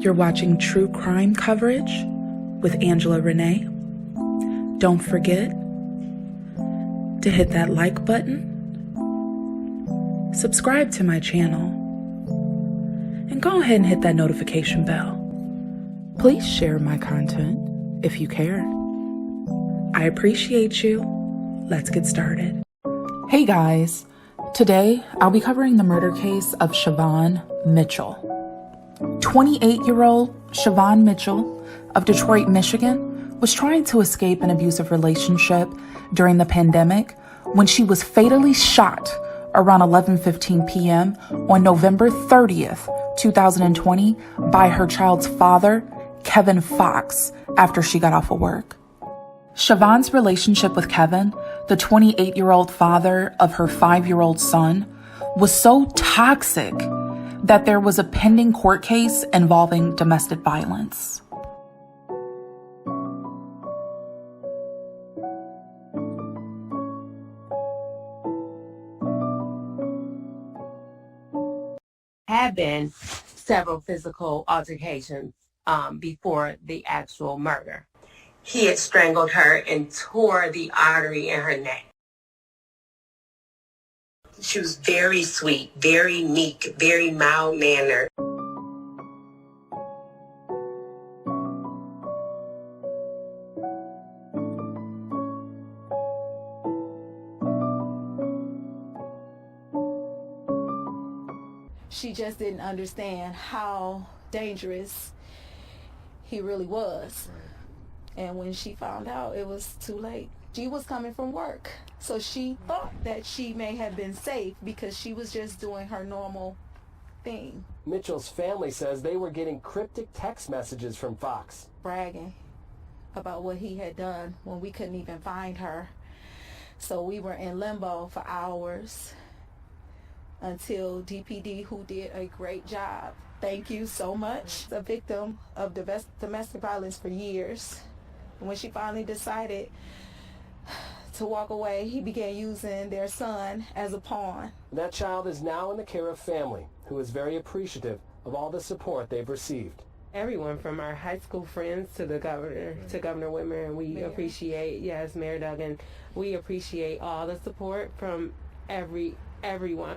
You're watching True Crime Coverage with Angela Renee. Don't forget to hit that like button, subscribe to my channel, and go ahead and hit that notification bell. Please share my content if you care. I appreciate you. Let's get started. Hey guys, today I'll be covering the murder case of Shavon Mitchell. 28-year-old Shavon Mitchell of Detroit, Michigan, was trying to escape an abusive relationship during the pandemic when she was fatally shot around 11:15 p.m. on November 30th, 2020 by her child's father, Kevin Fox, after she got off of work. Shavon's relationship with Kevin, the 28-year-old father of her 5-year-old son, was so toxic that there was a pending court case involving domestic violence. Had been several physical altercations before the actual murder. He had strangled her and tore the artery in her neck. She was very sweet, very meek, very mild-mannered. She just didn't understand how dangerous he really was. And when she found out, it was too late. She was coming from work, so she thought that she may have been safe because she was just doing her normal thing. Mitchell's family says they were getting cryptic text messages from Fox, Bragging about what he had done when we couldn't even find her. So we were in limbo for hours until DPD, who did a great job. Thank you so much. A victim of domestic violence for years. When she finally decided to walk away, he began using their son as a pawn. That child is now in the care of family, who is very appreciative of all the support they've received. Everyone from our high school friends to the governor, to Governor Whitmer, and we appreciate, yes, Mayor Duggan, we appreciate all the support from everyone.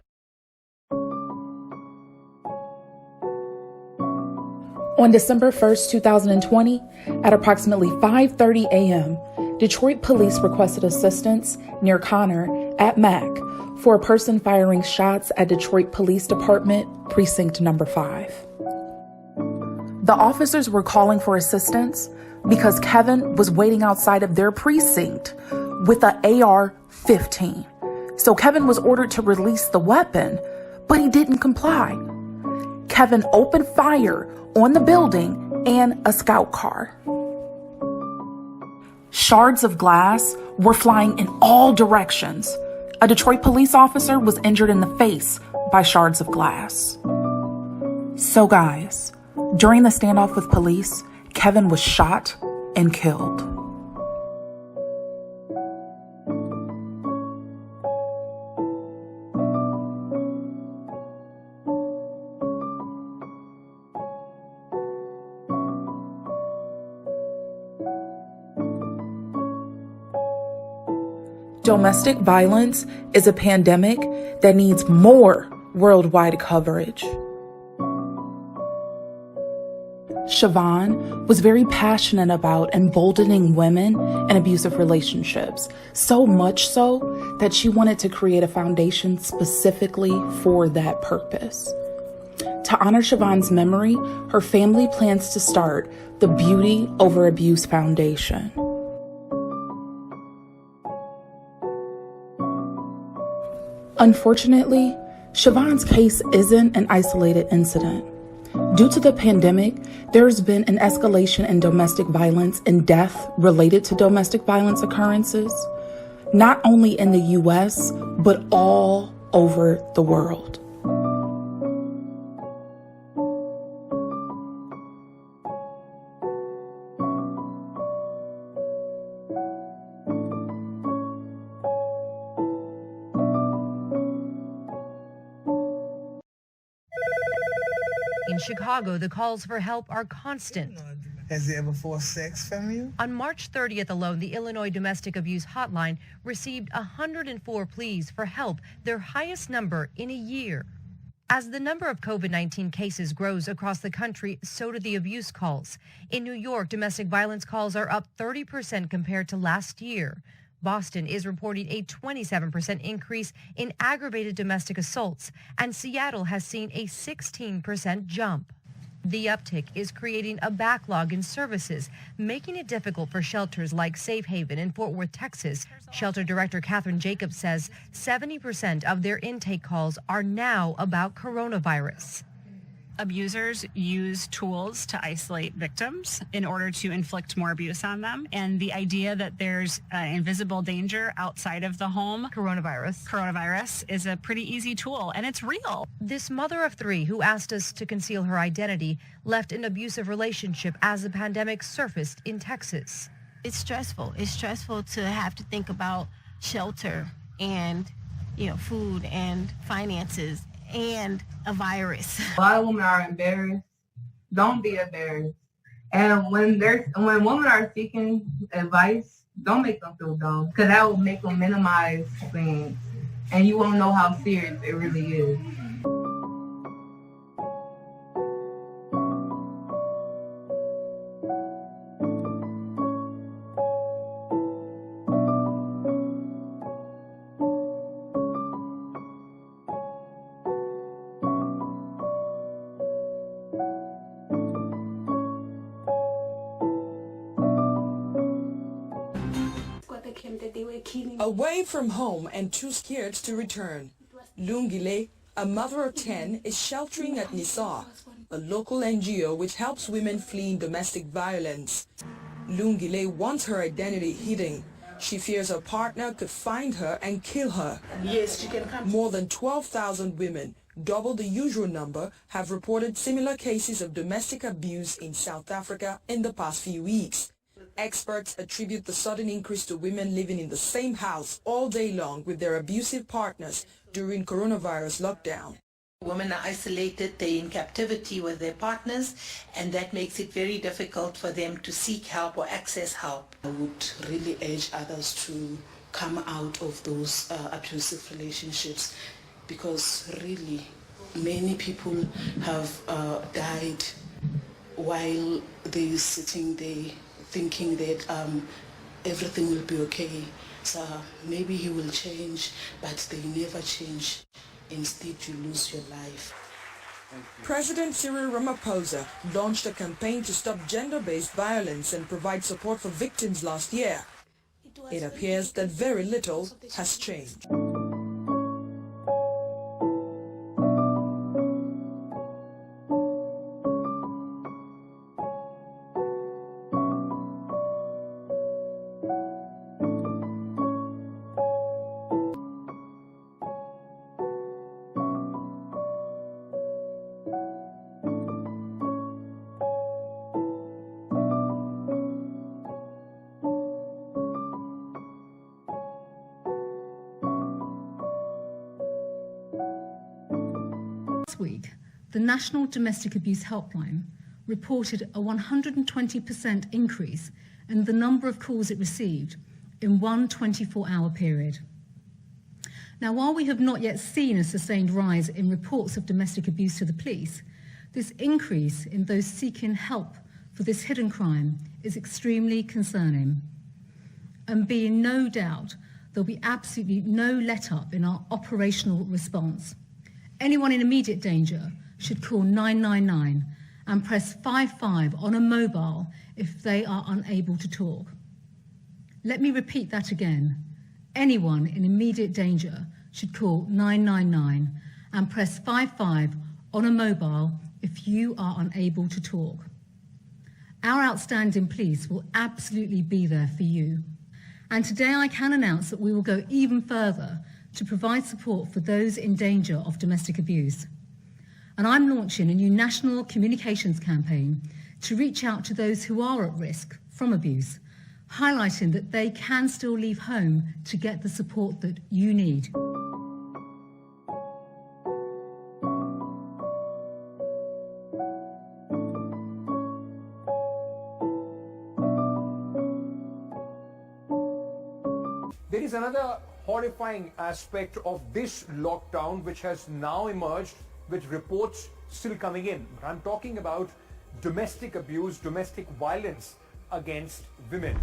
On December 1st, 2020, at approximately 5:30 a.m., Detroit police requested assistance near Connor at Mac for a person firing shots at Detroit Police Department, Precinct Number 5. The officers were calling for assistance because Kevin was waiting outside of their precinct with an AR-15. So Kevin was ordered to release the weapon, but he didn't comply. Kevin opened fire on the building and a scout car. Shards of glass were flying in all directions. A Detroit police officer was injured in the face by shards of glass. So guys, during the standoff with police, Kevin was shot and killed. Domestic violence is a pandemic that needs more worldwide coverage. Shavon was very passionate about emboldening women in abusive relationships, so much so that she wanted to create a foundation specifically for that purpose. To honor Shavon's memory, her family plans to start the Beauty Over Abuse Foundation. Unfortunately, Shavon's case isn't an isolated incident. Due to the pandemic, there has been an escalation in domestic violence and death related to domestic violence occurrences, not only in the U.S., but all over the world. In Chicago, the calls for help are constant. Has he ever forced sex from you? On March 30th alone, the Illinois Domestic Abuse Hotline received 104 pleas for help, their highest number in a year. As the number of COVID-19 cases grows across the country, so do the abuse calls. In New York, domestic violence calls are up 30% compared to last year. Boston is reporting a 27% increase in aggravated domestic assaults, and Seattle has seen a 16% jump. The uptick is creating a backlog in services, making it difficult for shelters like Safe Haven in Fort Worth, Texas. Shelter Director Catherine Jacobs says 70% of their intake calls are now about coronavirus. Abusers use tools to isolate victims in order to inflict more abuse on them. And the idea that there's invisible danger outside of the home, coronavirus, is a pretty easy tool, and it's real. This mother of three who asked us to conceal her identity left an abusive relationship as the pandemic surfaced in Texas. It's stressful. It's stressful to have to think about shelter and, food and finances and a virus. A lot of women are embarrassed. Don't be embarrassed. And when women are seeking advice, don't make them feel dumb, because that will make them minimize things, and you won't know how serious it really is. Away from home and too scared to return, Lungile, a mother of 10, is sheltering at Nisa, a local NGO which helps women fleeing domestic violence. Lungile wants her identity hidden. She fears her partner could find her and kill her. Yes, she can come. More than 12,000 women, double the usual number, have reported similar cases of domestic abuse in South Africa in the past few weeks. Experts attribute the sudden increase to women living in the same house all day long with their abusive partners during coronavirus lockdown. Women are isolated, they're in captivity with their partners, and that makes it very difficult for them to seek help or access help. I would really urge others to come out of those abusive relationships, because really many people have died while they're sitting there thinking that everything will be okay. So maybe he will change, but they never change. Instead, you lose your life. President Cyril Ramaphosa launched a campaign to stop gender-based violence and provide support for victims last year. It appears that very little has changed. Week, the National Domestic Abuse Helpline reported a 120% increase in the number of calls it received in one 24-hour period. Now, while we have not yet seen a sustained rise in reports of domestic abuse to the police, this increase in those seeking help for this hidden crime is extremely concerning. And be in no doubt, there'll be absolutely no let-up in our operational response. Anyone in immediate danger should call 999 and press 55 on a mobile if they are unable to talk. Let me repeat that again. Anyone in immediate danger should call 999 and press 55 on a mobile if you are unable to talk. Our outstanding police will absolutely be there for you. And today I can announce that we will go even further to provide support for those in danger of domestic abuse. And I'm launching a new national communications campaign to reach out to those who are at risk from abuse, highlighting that they can still leave home to get the support that you need. There is another horrifying aspect of this lockdown which has now emerged, with reports still coming in. I'm talking about domestic abuse, domestic violence against women.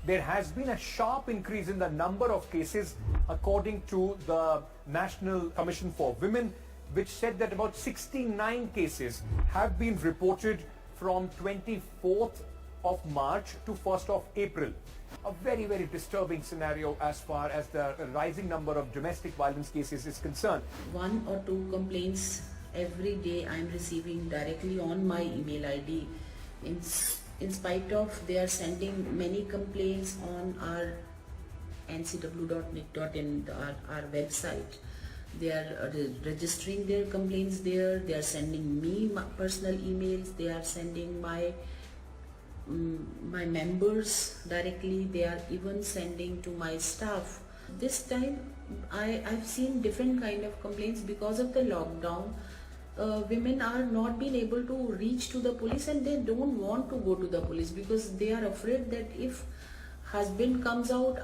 There has been a sharp increase in the number of cases according to the National Commission for Women, which said that about 69 cases have been reported from 24th of March to 1st of April. A very, very disturbing scenario as far as the rising number of domestic violence cases is concerned. 1 or 2 complaints every day I am receiving directly on my email ID. In spite of they are sending many complaints on our ncw.nic.in, our website. They are registering their complaints there. They are sending me personal emails. They are sending my members directly. They are even sending to my staff. This time I've seen different kind of complaints because of the lockdown. Women are not being able to reach to the police, and they don't want to go to the police because they are afraid that if husband comes out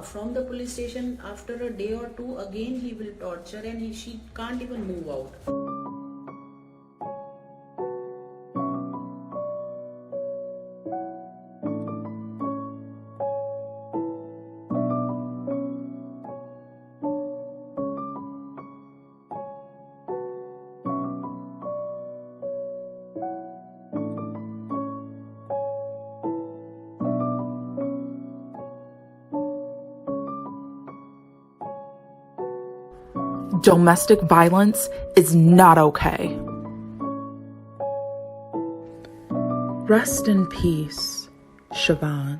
from the police station after a day or two, again he will torture, and she can't even move out. Domestic violence is not okay. Rest in peace, Shavon.